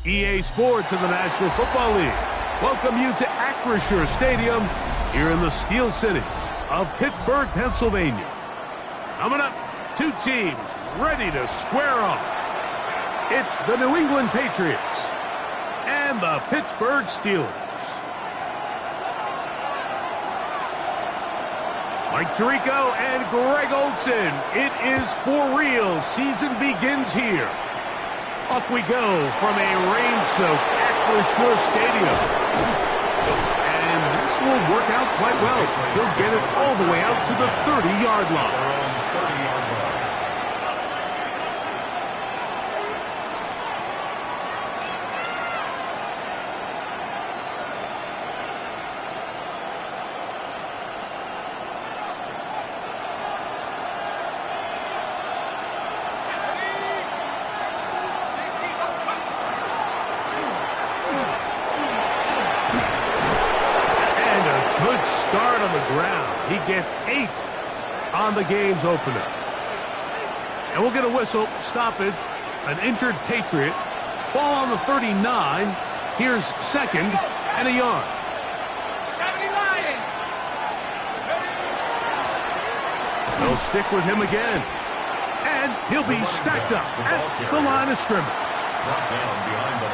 EA Sports and the National Football League welcome you to Acrisure Stadium here in the Steel City of Pittsburgh, Pennsylvania. Coming up, two teams ready to square off. It's the New England Patriots and the Pittsburgh Steelers. Mike Tirico and Greg Olson. It is for real. Season begins here. Off we go from a rain-soaked Acrisure Stadium. And this will work out quite well. He'll get it all the way out to the 30-yard line. Start on the ground. He gets 8 on the game's opener. And we'll get a whistle, stoppage, an injured Patriot. Ball on the 39. Here's second and a yard. They'll stick with him again. And he'll be stacked up at the line of scrimmage.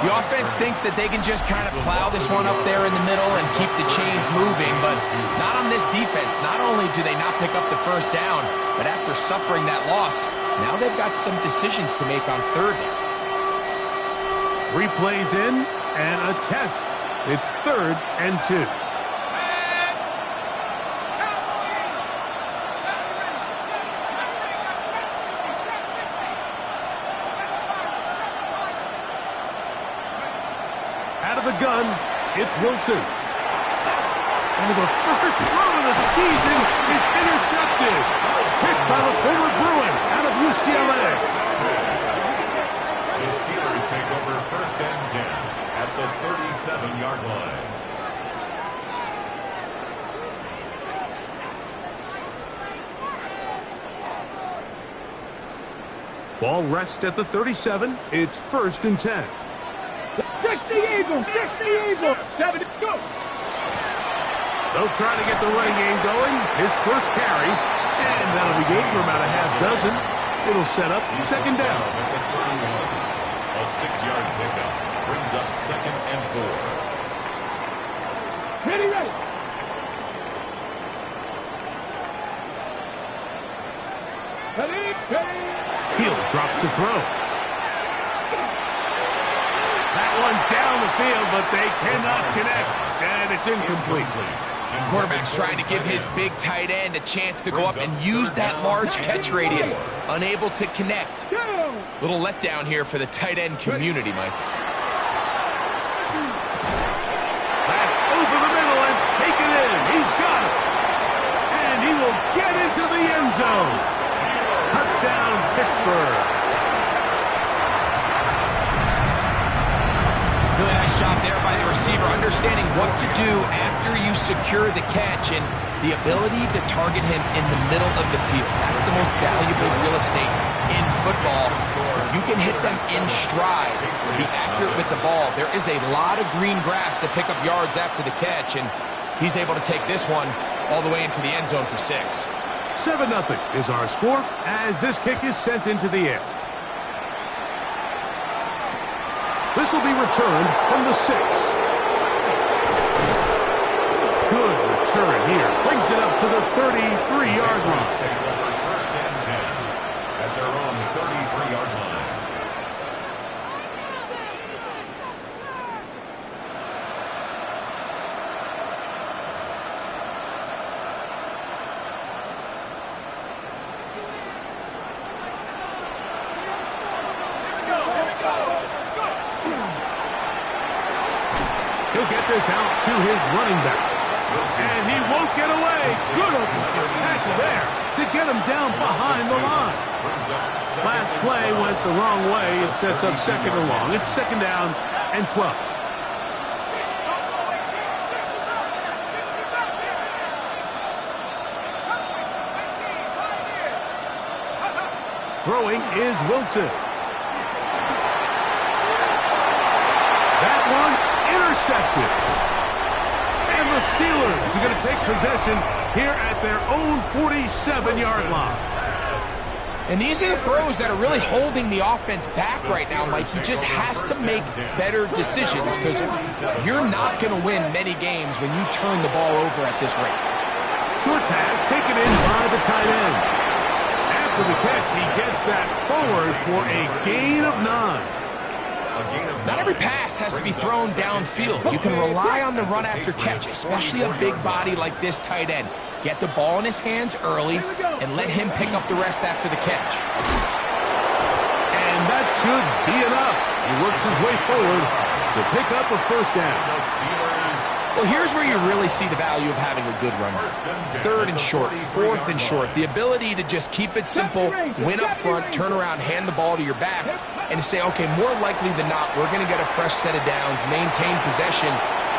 The offense thinks that they can just kind of plow this one up there in the middle and keep the chains moving, but not on this defense. Not only do they not pick up the first down, but after suffering that loss, now they've got some decisions to make on third down. 3 plays in and a test. It's 3rd and 2. Out of the gun, it's Wilson. And the first throw of the season is intercepted. Picked by the former Bruin out of UCLA. The Steelers take over 1st and 10 at the 37-yard line. Ball rests at the 37. It's 1st and 10. Stick the Eagles! Stick the Eagles! 7, go! They'll try to get the running game going. His first carry, and that'll be good for about a half dozen. It'll set up 2nd down. A 6-yard pickup brings up 2nd and 4. Ready, ready! Ready, ready! He'll drop to throw. That one down the field, but they cannot connect, and it's incomplete. Quarterback's trying to give his big tight end a chance to go up and use that large catch radius. Unable to connect. Little letdown here for the tight end community, Mike. That's over the middle and taken in. He's got it. And he will get into the end zone. Touchdown, Pittsburgh. Really nice job there by the receiver, understanding what to do after you secure the catch and the ability to target him in the middle of the field. That's the most valuable real estate in football. If you can hit them in stride, be accurate with the ball, there is a lot of green grass to pick up yards after the catch, and he's able to take this one all the way into the end zone for 6. 7-0 is our score as this kick is sent into the air. This will be returned from the 6. Good return here. Brings it up to the 33-yard line. Take over 1st and 10 at their own 33-yard line. He'll get this out to his running back. And he won't get away. Good open tackle there to get him down behind the line. Last play went the wrong way. It sets up 2nd and long. It's 2nd down and 12. Throwing is Wilson. intercepted. And the Steelers are going to take possession here at their own 47-yard line. And these are the throws that are really holding the offense back right now, Mike. He just has to make better decisions because you're not going to win many games when you turn the ball over at this rate. Short pass taken in by the tight end. After the catch, he gets that forward for a gain of 9. Not every pass has to be thrown downfield. You can rely on the run after catch, especially a big body like this tight end. Get the ball in his hands early and let him pick up the rest after the catch. And that should be enough. He works his way forward to pick up a first down. Well, here's where you really see the value of having a good runner. 3rd and short, 4th and short. The ability to just keep it simple, win up front, turn around, hand the ball to your back, and to say, okay, more likely than not, we're going to get a fresh set of downs, maintain possession,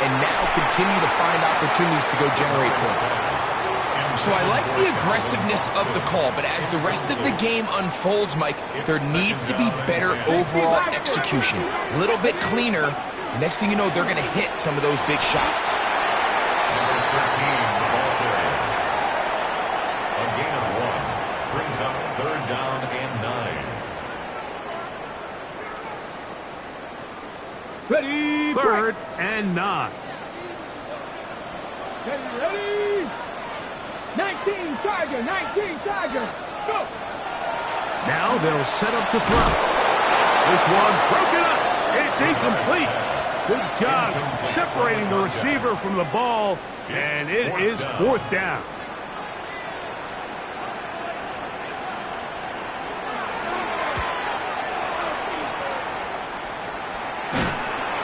and now continue to find opportunities to go generate points. So I like the aggressiveness of the call, but as the rest of the game unfolds, Mike, there needs to be better overall execution. A little bit cleaner. Next thing you know, they're going to hit some of those big shots. Number 13, the ball carrier. A gain of 1 brings up 3rd down and 9. Ready, 3rd and 9. ready. 19 Tiger, go. Now they'll set up to throw. This one broken up. It's incomplete. Good job separating the receiver from the ball, and it is 4th down.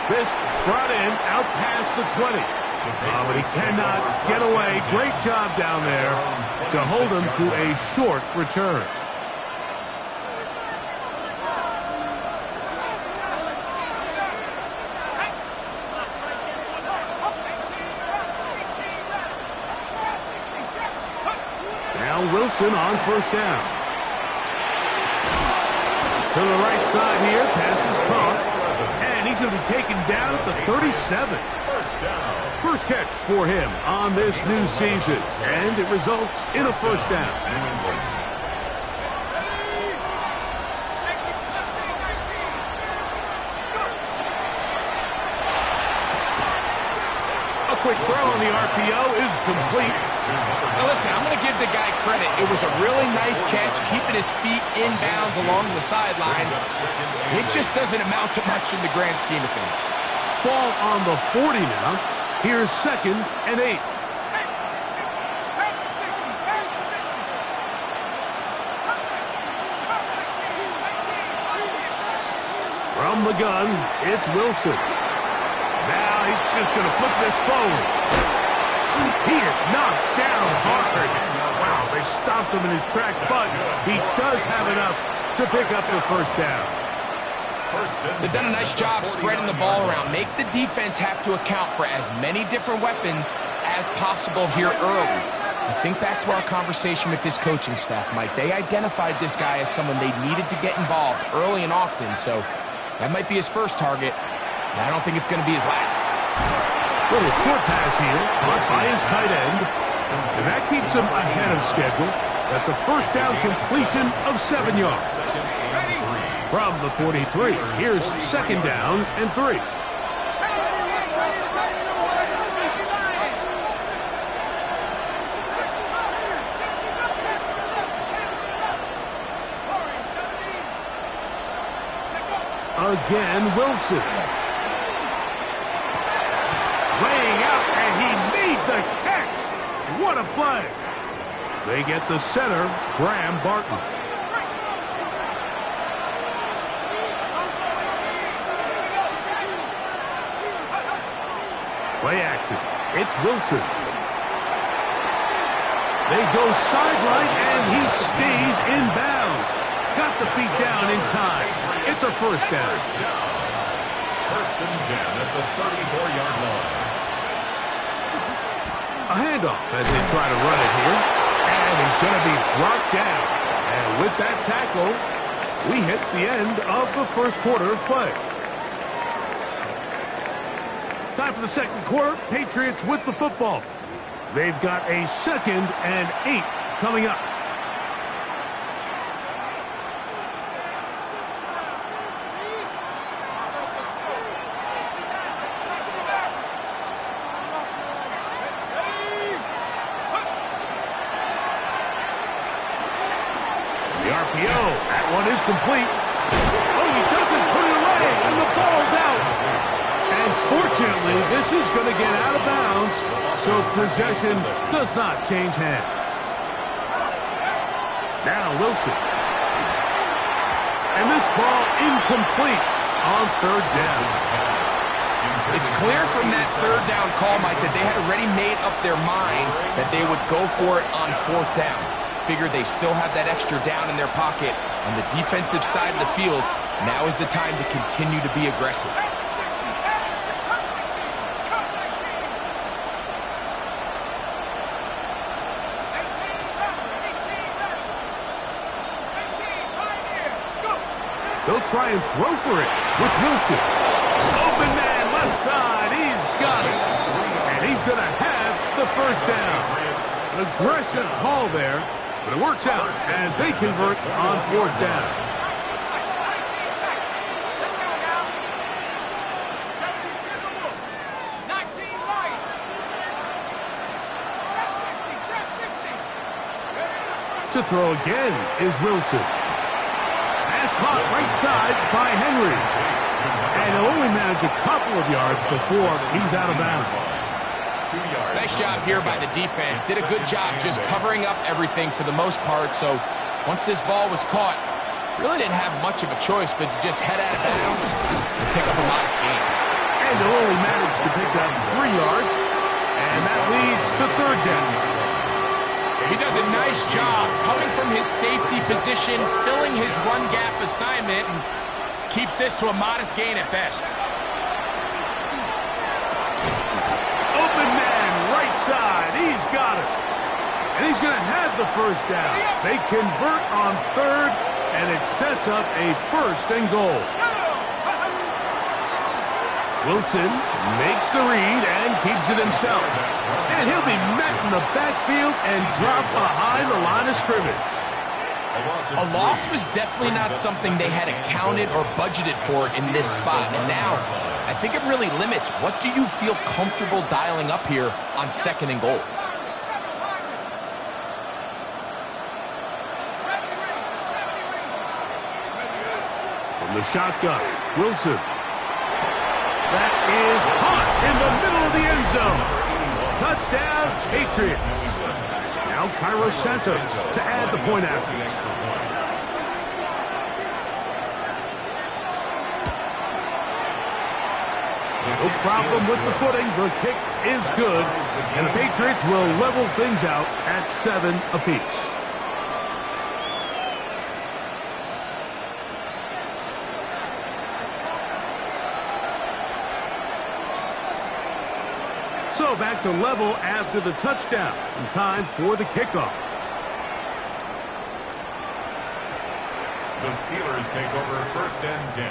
This brought in out past the 20. But he cannot get away. Great job down there to hold him to a short return. Now Wilson on 1st down. To the right side here, pass is caught. And he's going to be taken down at the 37. First catch for him on this new season, and it results in a first down. A quick throw on the RPO is complete. Now listen, I'm going to give the guy credit. It was a really nice catch, keeping his feet in bounds along the sidelines. It just doesn't amount to much in the grand scheme of things. Ball on the 40 now. Here's 2nd and 8. From the gun, it's Wilson. Now he's just going to flip this forward. He is knocked down hard. Wow, they stopped him in his tracks, but he does have enough to pick up the first down. They've done a nice job spreading the ball around. Make the defense have to account for as many different weapons as possible here early. I think back to our conversation with this coaching staff, Mike. They identified this guy as someone they needed to get involved early and often, so that might be his first target. I don't think it's going to be his last. Little short pass here, caught by his tight end, and that keeps him ahead of schedule. That's a first down completion of 7 yards. From the 43, here's 2nd down and 3. Again, Wilson. Laying out, and he made the catch. What a play. They get the center, Graham Barton. Play action. It's Wilson. They go sideline, and he stays in bounds. Got the feet down in time. It's a first down. 1st and 10 at the 34-yard line. A handoff as they try to run it here. And he's going to be brought down. And with that tackle, we hit the end of the first quarter of play. Time for the second quarter. Patriots with the football. They've got a 2nd and 8 coming up. The RPO. That one is complete. Oh, he doesn't put it away, and the ball's out. And fortunately, this is going to get out of bounds, so possession does not change hands. Now Wilson. And this ball incomplete on 3rd down. It's clear from that 3rd down call, Mike, that they had already made up their mind that they would go for it on 4th down. Figured they still have that extra down in their pocket on the defensive side of the field. Now is the time to continue to be aggressive. They'll try and throw for it with Wilson. Open man, left side. He's got it. And he's going to have the 1st down. An aggressive call there, but it works out as they convert on 4th down. To throw again is Wilson. Pass caught right side by Henry. And he'll only manage a couple of yards before he's out of bounds. Nice job here by the defense. Did a good job just covering up everything for the most part. So once this ball was caught, really didn't have much of a choice but to just head out of bounds and pick up a modest gain. And he'll only manage to pick up 3 yards. And that leads to 3rd down. He does a nice job coming from his safety position, filling his run gap assignment, and keeps this to a modest gain at best. Open man, right side. He's got it. And he's going to have the 1st down. They convert on 3rd, and it sets up a 1st and goal. Wilson makes the read and keeps it himself. And he'll be met in the backfield and dropped behind the line of scrimmage. A loss was definitely not something they had accounted or budgeted for in this spot. And now, I think it really limits what do you feel comfortable dialing up here on 2nd and goal. From the shotgun, Wilson. That is caught in the middle of the end zone. Touchdown, Patriots. Now Cairo Santos to add the point after. No problem with the footing. The kick is good. And the Patriots will level things out at 7 apiece. So back to level after the touchdown. In time for the kickoff. The Steelers take over 1st and 10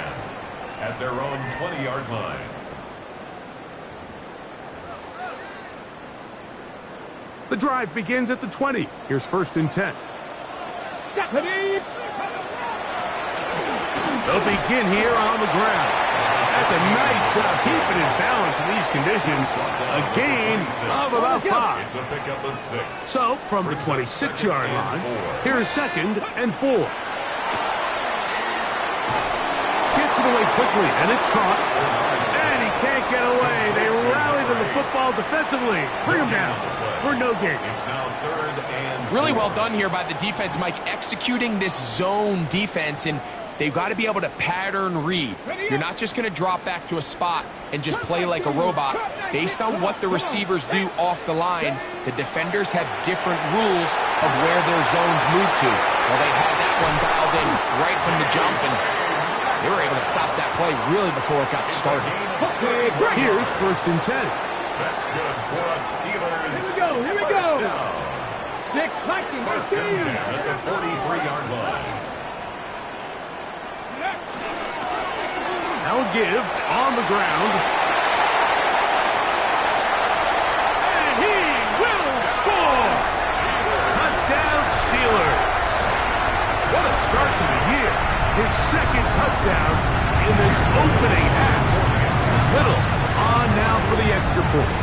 at their own 20-yard line. The drive begins at the 20. Here's 1st and 10. They'll begin here on the ground. That's a nice job keeping his balance in these conditions. A gain of about 5. It's a pickup of 6. So, from the 26-yard line, here's 2nd and 4. Gets it away quickly, and it's caught. And he can't get away. They rally to the football defensively. Bring him down for no gain. It's now 3rd and Really well done here by the defense, Mike, executing this zone defense, and they've got to be able to pattern read. You're not just going to drop back to a spot and just play like a robot. Based on what the receivers do off the line, the defenders have different rules of where their zones move to. Well, they had that one dialed in right from the jump, and they were able to stop that play really before it got started. Here's 1st and 10. That's good for us Steelers. Here we go, here we go. Six, hiking, 1st and 10 at the 43-yard line. Now a give on the ground. Touchdown, Steelers. What a start to the year. His second touchdown in this opening half. Little on now for the extra point.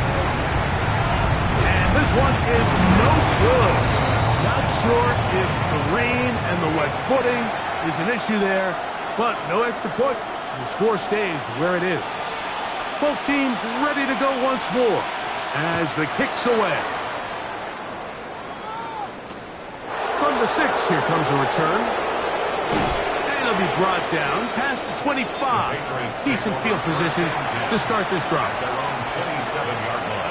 And this one is no good. Not sure if the rain and the wet footing is an issue there, but no extra point. The score stays where it is. Both teams ready to go once more as the kick's away. From the 6, here comes a return. And it'll be brought down past the 25. Decent field position to start this drive. Their own 27-yard line.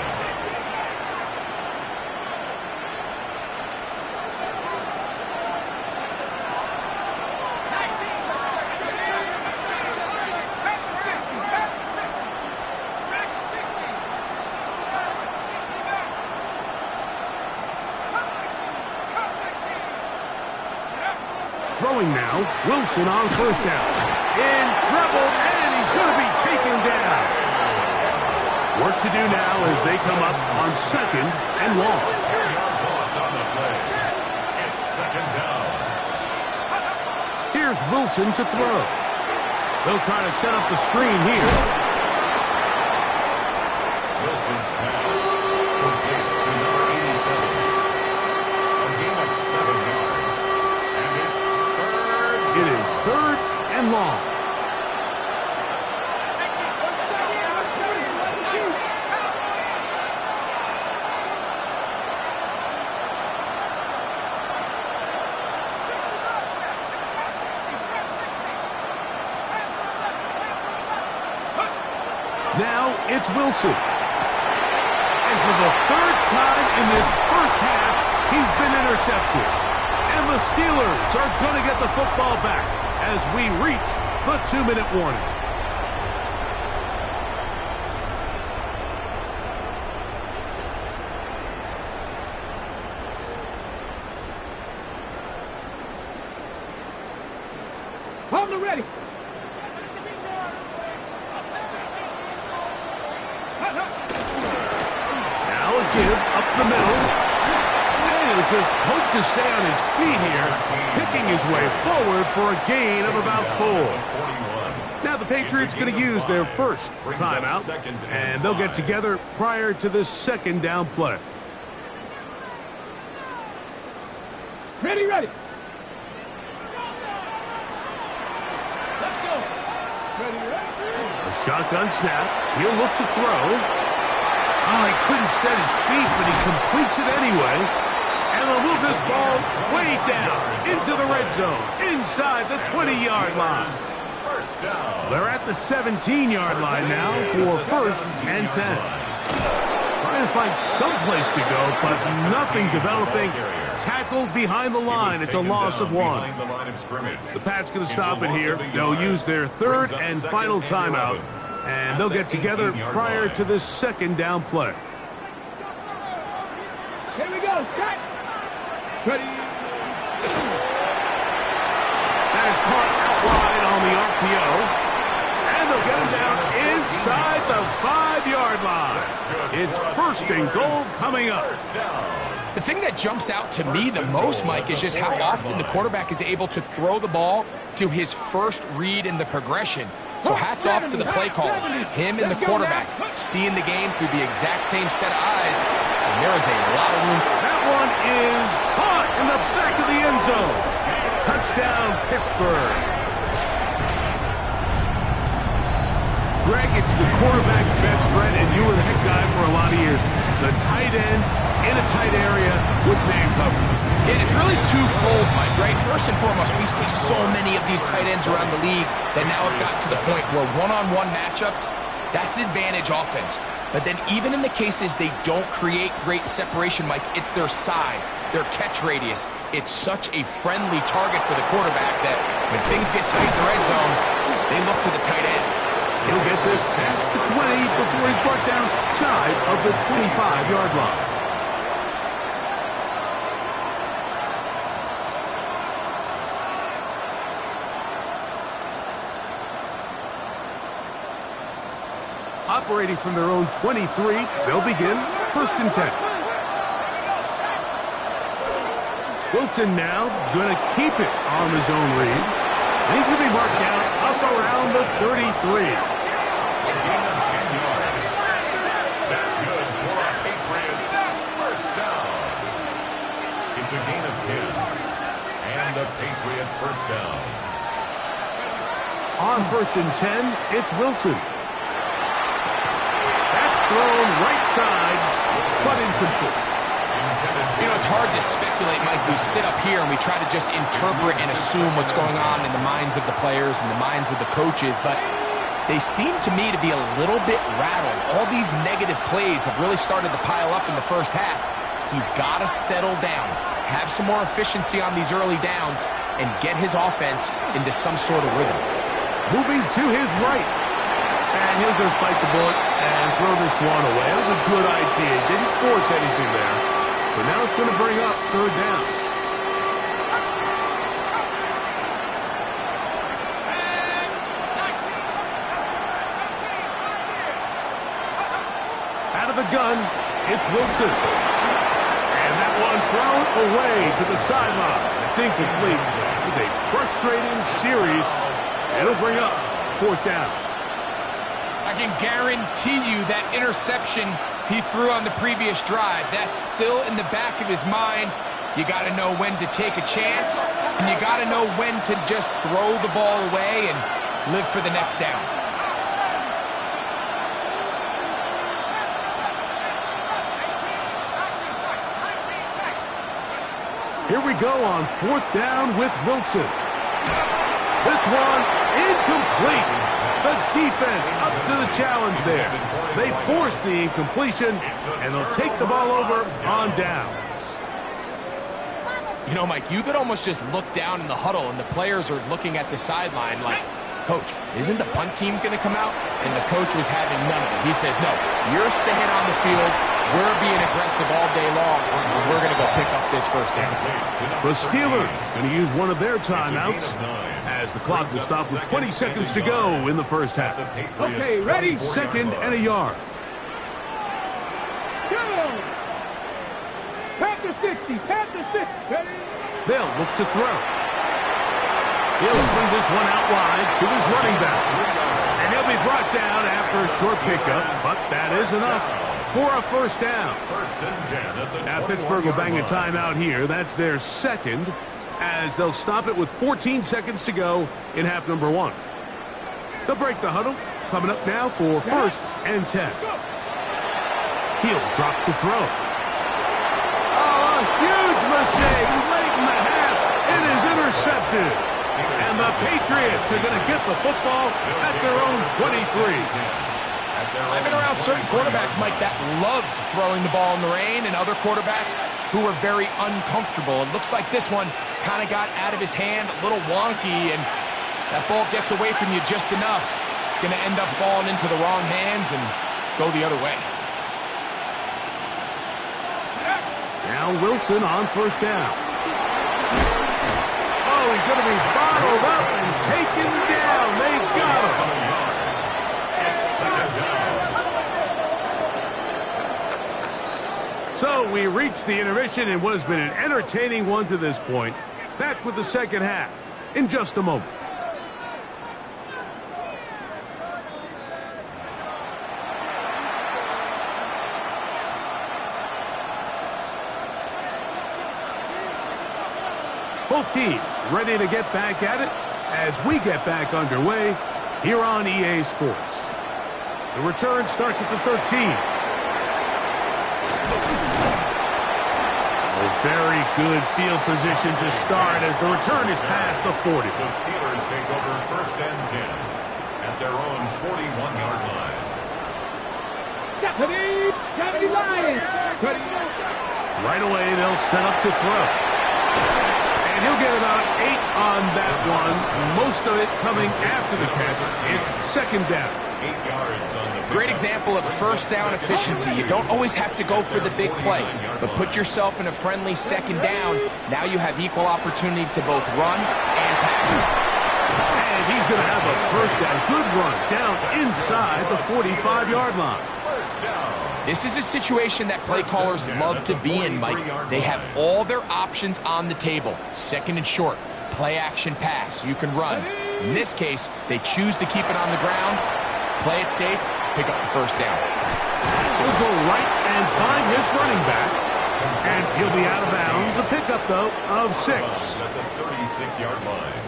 Throwing now, Wilson on first down. In trouble, and he's going to be taken down. Work to do now as they come up on 2nd and long. 10-yard loss on the play. It's 2nd down. Here's Wilson to throw. They'll try to set up the screen here. Wilson's pass complete to number 87. A gain of 7 yards. And it's third. It is 3rd and long. Now it's Wilson. And for the 3rd time in this first half, he's been intercepted. And the Steelers are going to get the football back as we reach the 2-minute warning. Hold it ready. Now a give up the middle. And he'll just hope to stay on his feet here, picking his way forward for a gain of about 4. Now the Patriots going to use their first timeout, and they'll get together prior to this 2nd down play. Ready, ready. Let's go. Ready, ready. A shotgun snap. He'll look to throw. Oh, he couldn't set his feet, but he completes it anyway. And they'll move this ball way down into the red zone, inside the 20-yard line. First down. They're at the 17-yard line now for 1st and 10. Trying to find some place to go, but nothing developing. Tackled behind the line. It's a loss of 1. The Pats going to stop it here. They'll use their 3rd and final timeout, and they'll get together prior to this 2nd down play. Here we go. Catch. Ready. That is caught out wide on the RPO. And they'll get him down inside the 5-yard line. It's 1st and goal coming up. The thing that jumps out to me the most, Mike, is just how often the quarterback is able to throw the ball to his first read in the progression. So hats off to the play caller, him and the quarterback, seeing the game through the exact same set of eyes, and there is a lot of room. That one is caught in the back of the end zone. Touchdown, Pittsburgh. Greg, it's the quarterback's best friend, and you were the head guy for a lot of years. The tight end in a tight area with man coverage. And it's really twofold, Mike, right? First and foremost, we see so many of these tight ends around the league that now have gotten to the point where one-on-one matchups, that's advantage offense. But then even in the cases they don't create great separation, Mike, it's their size, their catch radius. It's such a friendly target for the quarterback that when things get tight in the red zone, they look to the tight end. He'll get this past the 20 before he's brought down shy of the 25-yard line. Operating from their own 23, they'll begin 1st and 10. Wilson now going to keep it on the zone read. And he's going to be marked down up around the 33. A gain of 10 yards. That's good for our Patriots. First down. It's a gain of 10. And the Patriot first down. On 1st and 10, it's Wilson. That's thrown right side, but incomplete. You know, it's hard to speculate, Mike. We sit up here and we try to just interpret and assume what's going on in the minds of the players and the minds of the coaches, but they seem to me to be a little bit rattled. All these negative plays have really started to pile up in the first half. He's got to settle down, have some more efficiency on these early downs, and get his offense into some sort of rhythm. Moving to his right. And he'll just bite the bullet and throw this one away. It was a good idea. Didn't force anything there. But now it's going to bring up 3rd down. Out of the gun, it's Wilson. And that one thrown away to the sideline. It's incomplete. It was a frustrating series. It'll bring up 4th down. I can guarantee you that interception he threw on the previous drive, that's still in the back of his mind. You got to know when to take a chance, and you got to know when to just throw the ball away and live for the next down. Here we go on 4th down with Wilson. This one incomplete. The defense up to the challenge there. They force the incompletion, and they'll take the ball over on downs. You know, Mike, you could almost just look down in the huddle, and the players are looking at the sideline like, Coach, isn't the punt team going to come out? And the coach was having none of it. He says, no, you're staying on the field. We're being aggressive all day long, and we're going to go pick up this first down. The Steelers going to use one of their timeouts as the clock will stop with 20 seconds to go in the first half. Okay, ready? 2nd and a yard. Go! Panther 60, Panther 60. Ready? They'll look to throw. He'll swing this one out wide to his running back. And he'll be brought down after a short pickup, but that is enough for a first down. 1st and 10 at the Now Pittsburgh will bang a timeout here. That's their 2nd, as they'll stop it with 14 seconds to go in half number 1. They'll break the huddle. Coming up now for 1st and 10. He'll drop to throw. Oh, a huge mistake late in the half. It is intercepted. And the Patriots are going to get the football at their own 23. I've been around certain quarterbacks, Mike, that loved throwing the ball in the rain, and other quarterbacks who were very uncomfortable. It looks like this one kind of got out of his hand, a little wonky, and that ball gets away from you just enough. It's going to end up falling into the wrong hands and go the other way. Now Wilson on 1st down. Oh, he's going to be bottled up and taken down. They got him. So we reach the intermission in what has been an entertaining one to this point. Back with the second half in just a moment. Both teams ready to get back at it as we get back underway here on EA Sports. The return starts at the 13. A very good field position to start as the return is past the 40. The Steelers take over 1st and 10 at their own 41-yard line. Got the Lions. Right away, they'll set up to throw. And he'll get about 8 on that one, most of it coming after the catch. It's 2nd down. 8 yards on the Great example of first down efficiency. You don't always have to go for the big play, but put yourself in a friendly 2nd down. Now you have equal opportunity to both run and pass. And And he's going to have a first down. Good run down inside the 45-yard line. This is a situation that play callers love to be in, Mike. They have all their options on the table. Second and short, play action pass. You can run. In this case, they choose to keep it on the ground, play it safe, pick up the first down. He'll go right and find his running back. And he'll be out of bounds. A pickup, though, of 6. At the 36-yard line.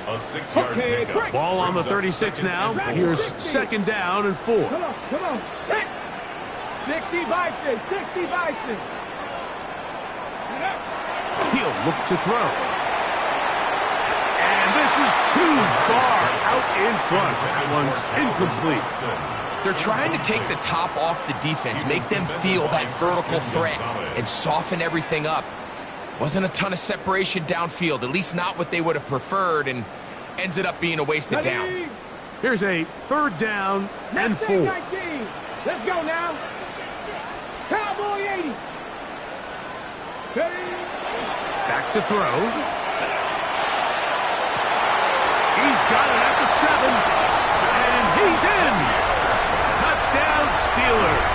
A 6-yard pickup. Ball on the 36 now. Here's second down and 4. Come on. 60 Bison, 60 Bison. He'll look to throw. And this is too far out in front. That one's incomplete. They're trying to take the top off the defense, make them feel that vertical threat, and soften everything up. Wasn't a ton of separation downfield, at least not what they would have preferred, and ends it up being a wasted down. Here's a third down and 4. 19. Let's go now. Cowboy 80. Back to throw. He's got it at the 7. And he's in. Touchdown Steelers.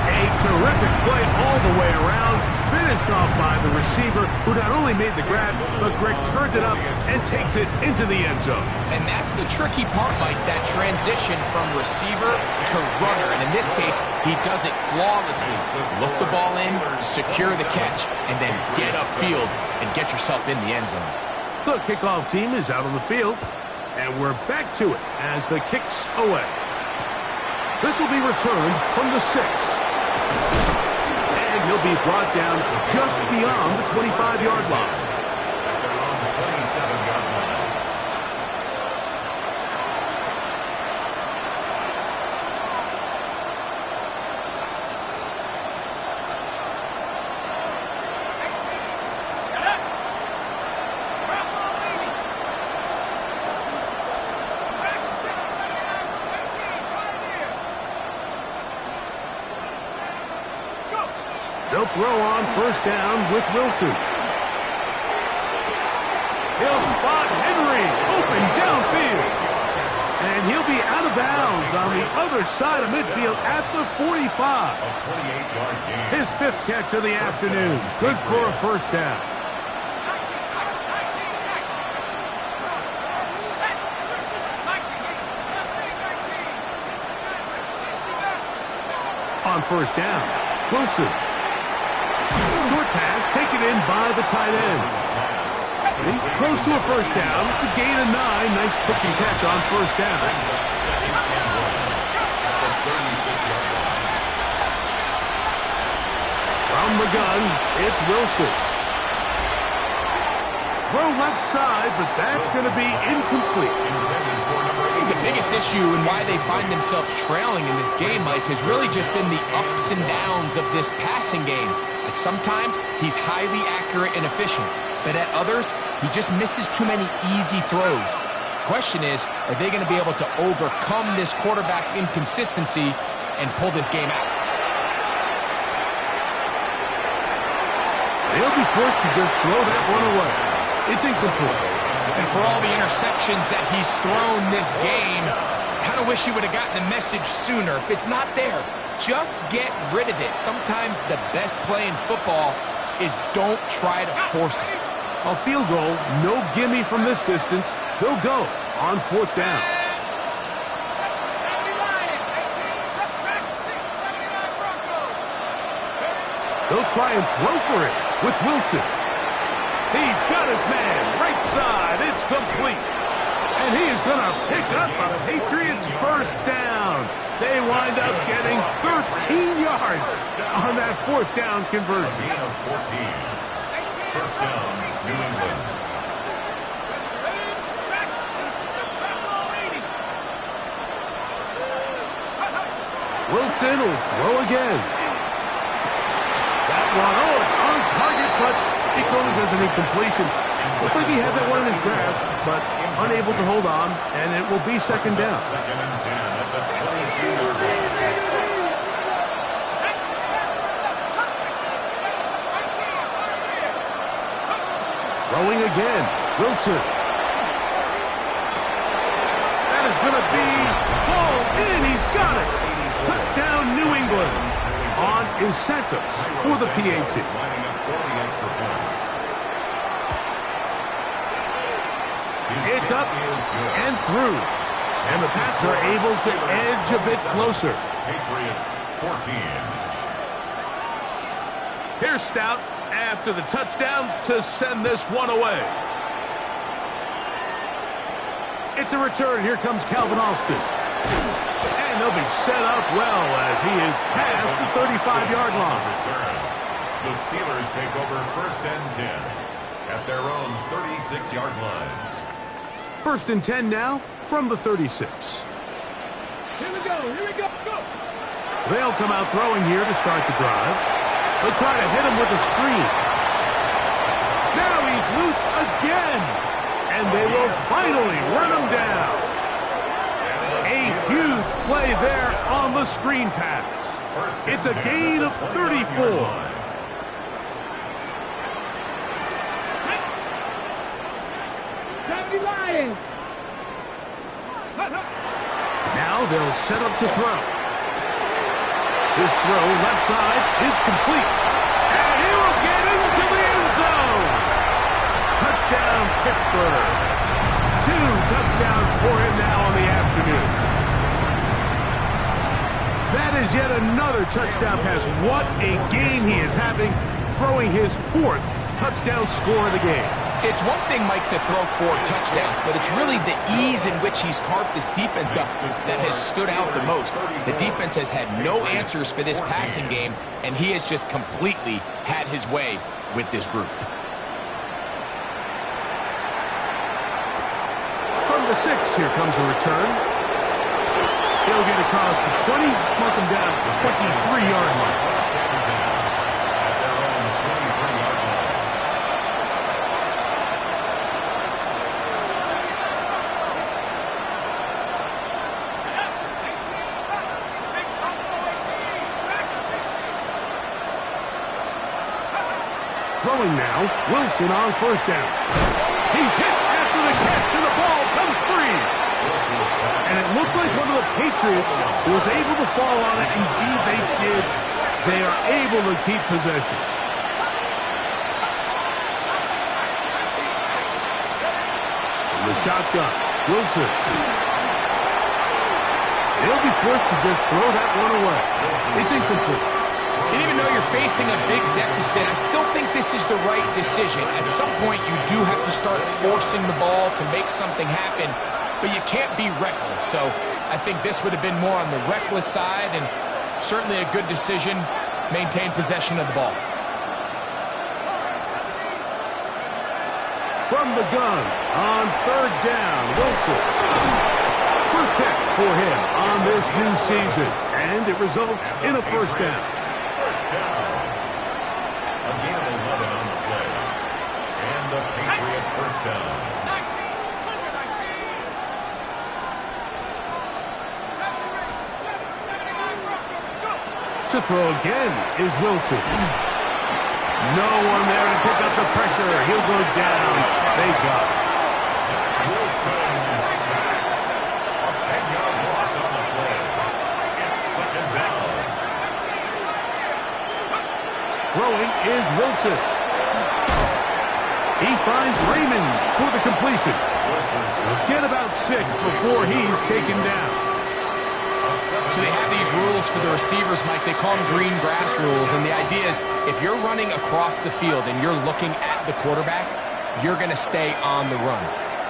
A terrific play all the way around. Finished off by the receiver, who not only made the grab, but Greg turned it up and takes it into the end zone. And that's the tricky part, Mike, that transition from receiver to runner. And in this case, he does it flawlessly. Look the ball in, secure the catch, and then get upfield and get yourself in the end zone. The kickoff team is out on the field, and we're back to it as the kick's away. This will be returned from the 6. And he'll be brought down just beyond the 25-yard line. They're on the 27-yard line. They'll throw on first down with Wilson. He'll spot Henry open downfield. And he'll be out of bounds on the other side of midfield at the 45. A 28-yard gain. His 5th catch of the afternoon. Good for a first down. On first down, Wilson. Short pass taken in by the tight end. He's close to a first down. It's a gain of 9. Nice pitch and catch on first down. From the gun, it's Wilson. Throw left side, but that's going to be incomplete. The biggest issue and why they find themselves trailing in this game, Mike, has really just been the ups and downs of this passing game. At sometimes, he's highly accurate and efficient, but at others, he just misses too many easy throws. Question is, are they going to be able to overcome this quarterback inconsistency and pull this game out? They'll be forced to just throw that one away. It's incomplete. And for all the interceptions that he's thrown this game, kind of wish he would have gotten the message sooner. If it's not there, just get rid of it. Sometimes the best play in football is don't try to force it. A field goal, no gimme from this distance. They'll go on fourth down. They'll try and throw for it with Wilson. He's got his man right side. It's complete. And he is going to pick up a Patriots first down. They wind up getting 13 yards on that fourth down conversion. Gain of 14. First down, New England. Wilson will throw again. That one, oh, it's on target, but it goes as an incompletion. Looked like he had that one in his grasp, but unable to hold on, and it will be second down. Second and 10 at the 22-yard line. Throwing again. Wilson. That is going to be pulled in. He's got it. Touchdown, New England. On is Santos for the PAT. It's up and through. And the Pats are able to edge a bit closer. Patriots 14. Here's Stout after the touchdown to send this one away. It's a return. Here comes Calvin Austin. And they'll be set up well as he is past the 35-yard line. The Steelers take over 1st and 10 at their own 36-yard line. 1st and 10 now from the 36. Here we go, go! They'll come out throwing here to start the drive. They'll try to hit him with a screen. Now he's loose again. And they will finally run him down. A huge play there on the screen pass. It's a gain of 34. Now they'll set up to throw. His throw left side is complete. And he will get into the end zone. Touchdown, Pittsburgh. 2 touchdowns for him now on the afternoon. That is yet another touchdown pass. What a game he is having, throwing his 4th touchdown score of the game. It's one thing, Mike, to throw 4 touchdowns, but it's really the ease in which he's carved this defense up that has stood out the most. The defense has had no answers for this passing game, and he has just completely had his way with this group. From the 6, here comes a return. He'll get across the 20, mark him down at the 23-yard line. Throwing now, Wilson on 1st down. He's hit after the catch, and the ball comes free. And it looked like one of the Patriots was able to fall on it. Indeed, they did. They are able to keep possession. From the shotgun, Wilson. He'll be forced to just throw that one away. It's incomplete. And even though you're facing a big deficit, I still think this is the right decision. At some point, you do have to start forcing the ball to make something happen, but you can't be reckless. So I think this would have been more on the reckless side, and certainly a good decision. Maintain possession of the ball. From the gun on 3rd down, Wilson. First catch for him on this new season, and it results in a 1st down. Again, 11 on the play. And the Patriot 1st down. To throw again is Wilson. No one there to pick up the pressure. He'll go down. They got it. Wilson is sacked. A 10-yard loss on the play. It's 2nd down. Throwing is Wilson. He finds Raymond for the completion. He'll get about 6 before he's taken down. So they have these rules for the receivers, Mike. They call them green grass rules, and the idea is if you're running across the field and you're looking at the quarterback, you're going to stay on the run.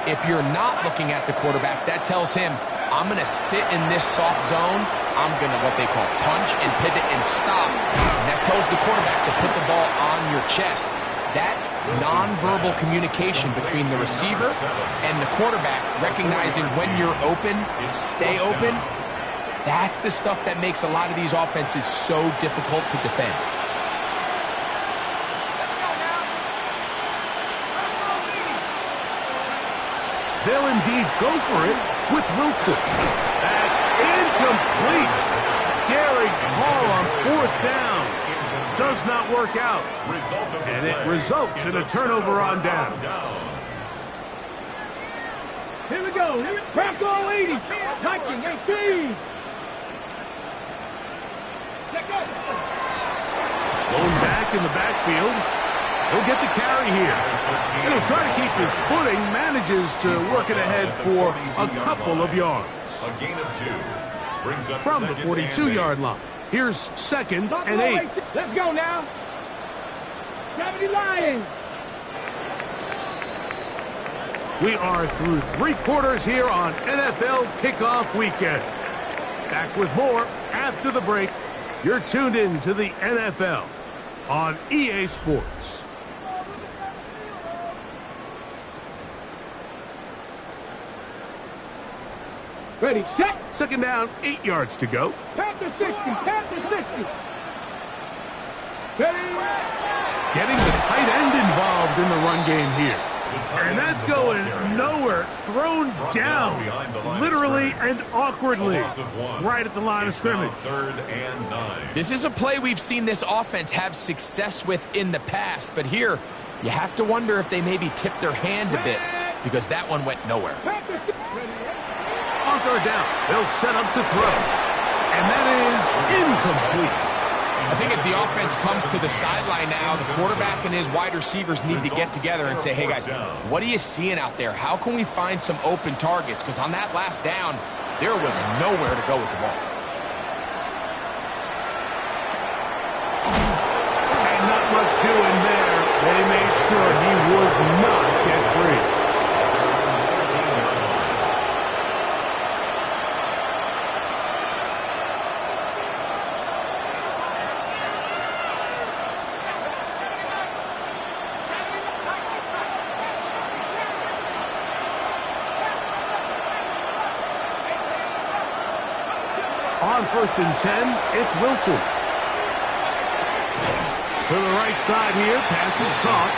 If you're not looking at the quarterback, that tells him, I'm going to sit in this soft zone. I'm going to what they call punch and pivot and stop. And that tells the quarterback to put the ball on your chest. That nonverbal communication between the receiver and the quarterback, recognizing when you're open, stay open, that's the stuff that makes a lot of these offenses so difficult to defend. They'll indeed go for it with Wilson. That's incomplete. Derek Hall on 4th down. does not work out. And it results in a turnover on down. Here we go. Crack all 80. Attacking 18. Going back in the backfield. He'll get the carry here. And he'll try to keep his footing. Manages to work it ahead for a couple of yards. A gain of 2. Brings up From the 42-yard line. Here's 2nd and 8. Let's go now. 70 Lions. We are through 3 quarters here on NFL Kickoff Weekend. Back with more after the break. You're tuned in to the NFL on EA Sports. Ready, set. 2nd down, 8 yards to go. Panther 60. Panther 60. Ready. Getting the tight end involved in the run game here. And that's going nowhere. Thrown down, literally and awkwardly, right at the line of scrimmage. 3rd and 9. This is a play we've seen this offense have success with in the past, but here you have to wonder if they maybe tipped their hand a bit because that one went nowhere. On 3rd down, they'll set up to throw. And that is incomplete. I think as the offense comes to the sideline now, the quarterback and his wide receivers need to get together and say, hey guys, what are you seeing out there? How can we find some open targets? Because on that last down, there was nowhere to go with the ball. And not much doing there. They made sure he would not get free. On 1st and 10, it's Wilson. To the right side here, pass is caught.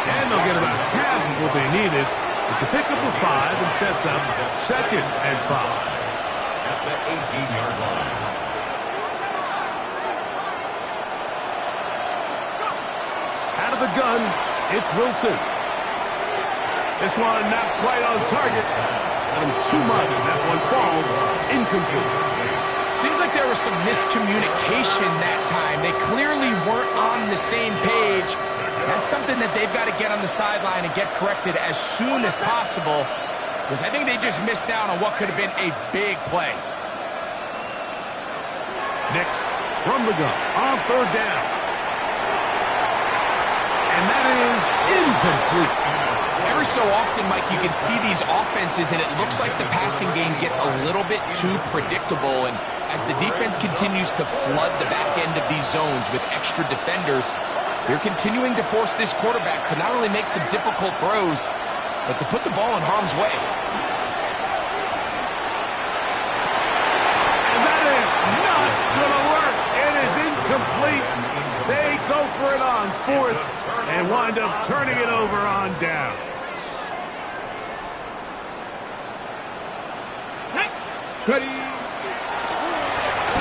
And they'll get about half of what they needed. It's a pickup of 5 and sets up 2nd and 5. At the 18-yard line. Out of the gun, it's Wilson. This one not quite on target. Got him too much. That one falls incomplete. Seems like there was some miscommunication that time. They clearly weren't on the same page. That's something that they've got to get on the sideline and get corrected as soon as possible, because I think they just missed out on what could have been a big play. Next, from the gun, on 3rd down. And that is incomplete. Every so often, Mike, you can see these offenses, and it looks like the passing game gets a little bit too predictable, and as the defense continues to flood the back end of these zones with extra defenders, they're continuing to force this quarterback to not only make some difficult throws, but to put the ball in harm's way. And that is not going to work. It is incomplete. They go for it on 4th and wind up turning it over on down. Ready.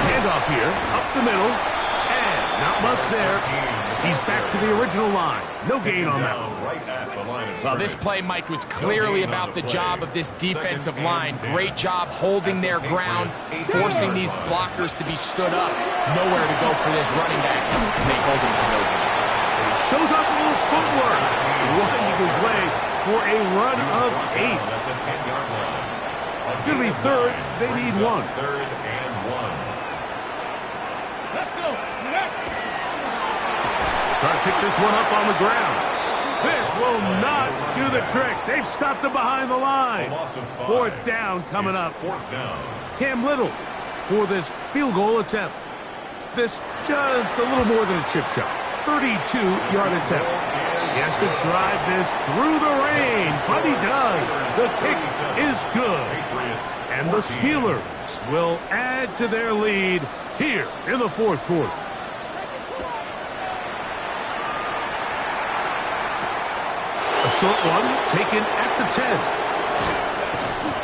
Handoff here, up the middle, and not much there. He's back to the original line. No gain on that one. Well, this play, Mike, was clearly about the job of this defensive line. Great job holding their ground, forcing these blockers to be stood up. Nowhere to go for this running back. They hold him to no gain. Shows off a little footwork, winding his way for a run of 8. It's going to be 3rd. They need 1. 3rd and 1. Let's go. Try to pick this one up on the ground. This will not do the trick. They've stopped him behind the line. 4th down coming up. 4th down. Cam Little for this field goal attempt. This just a little more than a chip shot. 32-yard attempt. He has to drive this through the rain, but he does. The kick is good. And the Steelers will add to their lead here in the 4th quarter. A short one taken at the 10.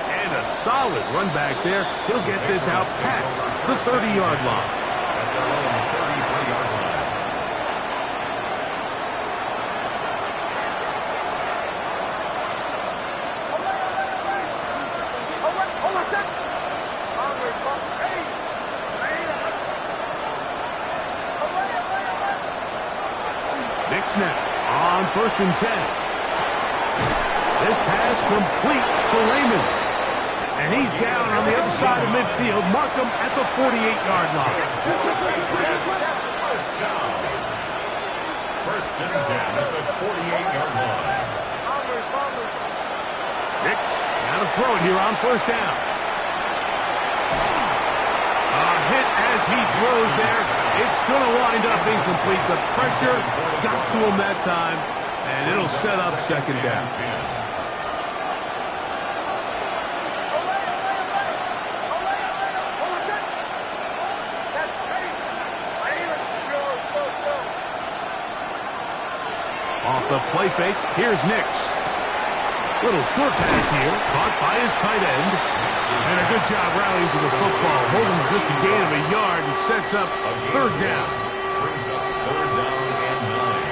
And a solid run back there. He'll get this out past the 30-yard line. At their own 33-yard line. Nick snap on 1st and 10. This pass complete to Raymond. And he's down on the other side of midfield. Mark him at the 48-yard line. First down. 1st and 10 at the 48-yard line. Nix now to throw it here on 1st down. A hit as he throws there. It's going to wind up incomplete. The pressure got to him that time, and it'll set up 2nd down. Off the play fake, here's Nix. Little short pass here, caught by his tight end. And a good job rallying to the football, holding just a gain of a yard and sets up 3rd down. Brings up 3rd down and 9.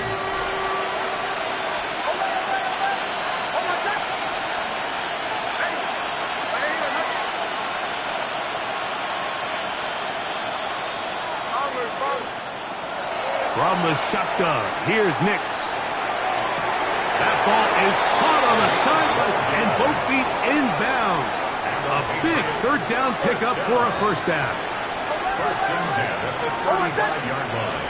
From the shotgun, here's Nix. That ball is caught on the sideline and both feet inbounds. A big 3rd down pickup for a 1st down. 1st and 10 at the 35-yard line.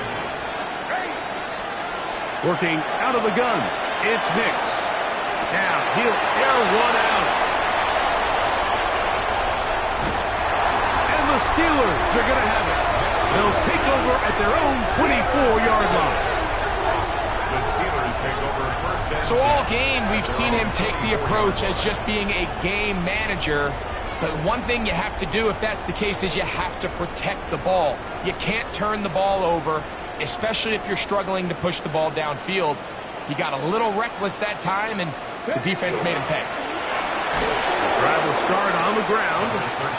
Working out of the gun, it's Nix. Now he'll air one out. And the Steelers are going to have it. They'll take over at their own 24-yard line. The Steelers take over 1st and 10. So all game, we've seen him take the approach as just being a game manager. But one thing you have to do if that's the case is you have to protect the ball. You can't turn the ball over, especially if you're struggling to push the ball downfield. He got a little reckless that time, and the defense made him pay. Drive will start on the ground,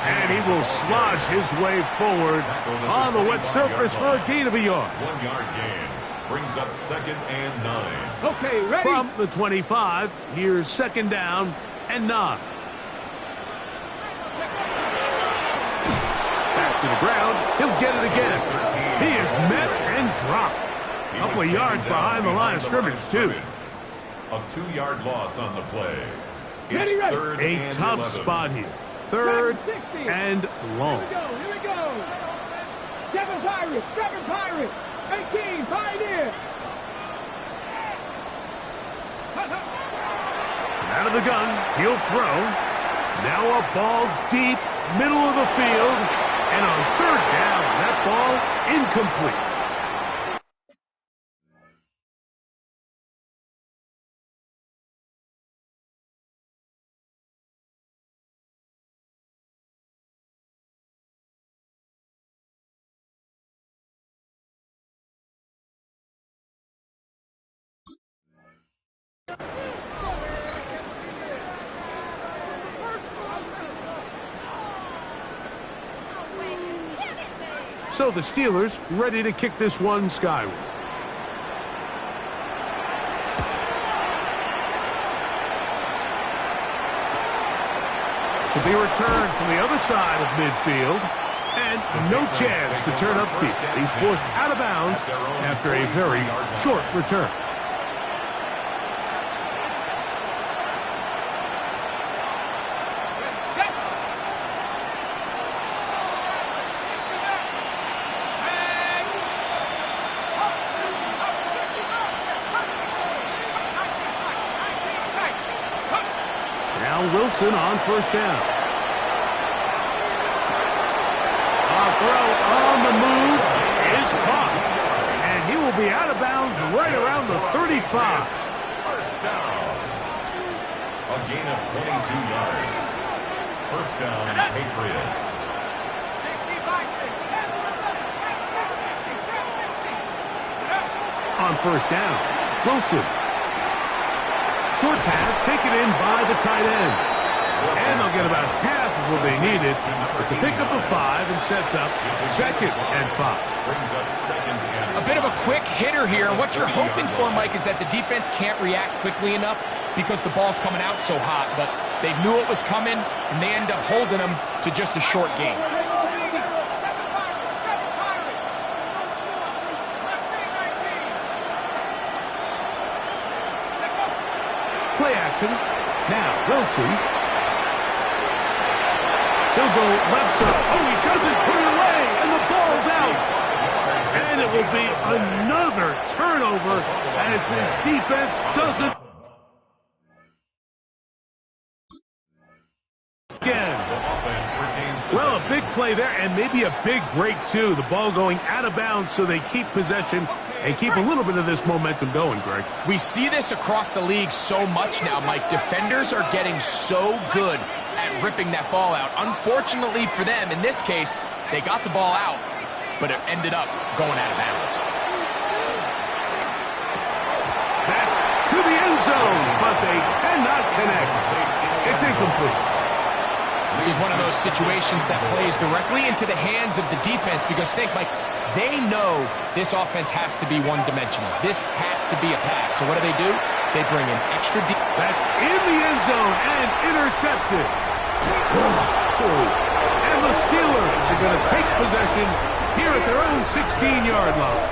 and he will slosh his way forward on the wet surface for a gain of a yard. 1-yard gain. Brings up 2nd and 9. Okay, ready? From the 25, here's 2nd down and 9. Back to the ground, he'll get it again. He is met and dropped. A couple of yards behind the line of scrimmage, too. A 2-yard loss on the play. Ready, It's ready. 3rd A and tough 11. spot here. 3rd 60. and long. Here we go. 7 Pirates, 7 Pirates. 18, Pioneer. Out of the gun, he'll throw. Now a ball deep, middle of the field. And on 3rd down, that ball incomplete. So the Steelers ready to kick this one skyward. This will be returned from the other side of midfield. And no chance to turn upfield. He's forced out of bounds after a very short return. Wilson on 1st down. A throw on the move is caught. And he will be out of bounds right around the 35. 1st down. A gain of 22 yards. 1st down, Patriots. On 1st down, Wilson. Short pass taken in by the tight end. And they'll get about half of what they needed. It's a pickup of 5 and sets up 2nd and 5. Brings up 2nd and 5. A bit of a quick hitter here. What you're hoping for, Mike, is that the defense can't react quickly enough because the ball's coming out so hot. But They knew it was coming, and they end up holding them to just a short game. Play action. Now, Wilson. He'll go left side. Oh, he doesn't put it away, and the ball's out. And it will be another turnover as this defense doesn't. Again. Well, a big play there, and maybe a big break, too. The ball going out of bounds, so they keep possession and keep a little bit of this momentum going, Greg. We see this across the league so much now, Mike. Defenders are getting so good at ripping that ball out. Unfortunately for them, in this case, they got the ball out, but it ended up going out of bounds. That's to the end zone, but they cannot connect. It's incomplete. This is one of those situations that plays directly into the hands of the defense because think, Mike, they know this offense has to be one-dimensional. This has to be a pass. So what do? They bring in extra deep. That's in the end zone and intercepted. And the Steelers are going to take possession here at their own 16-yard line.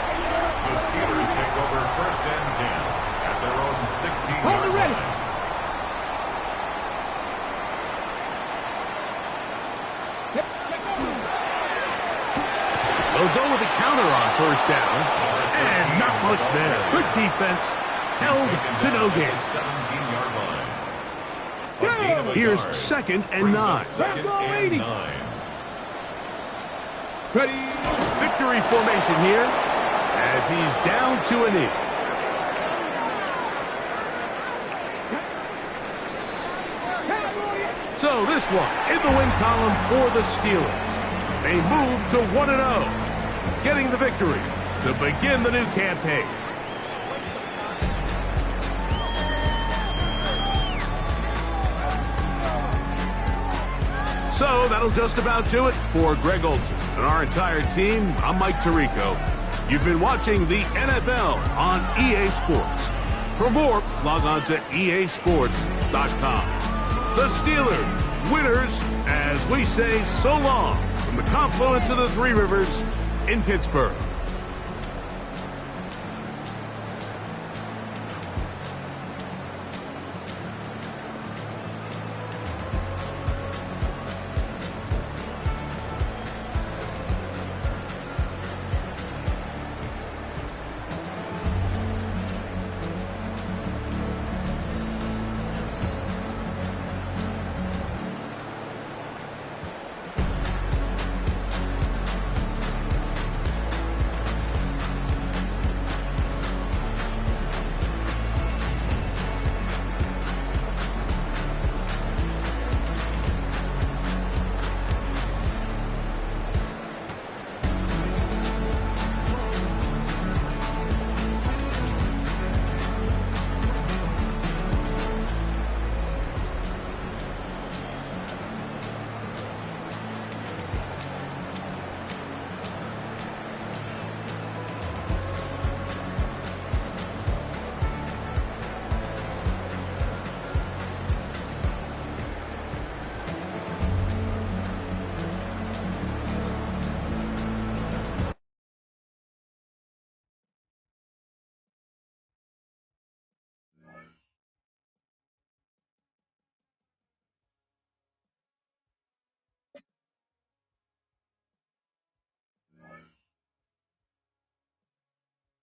The Steelers take over 1st and 10 at their own 16-yard line. They'll go with a counter on 1st down. And not much there. Good defense. Held to no gain. 17-yard line. Here's 2nd and 9. 2nd and 9. Ready. Victory formation here as he's down to a knee. So this one in the win column for the Steelers. They move to 1-0. Getting the victory to begin the new campaign. So that'll just about do it for Greg Olson and our entire team. I'm Mike Tirico. You've been watching the NFL on EA Sports. For more, log on to easports.com. The Steelers, winners, as we say so long from the confluence of the Three Rivers in Pittsburgh.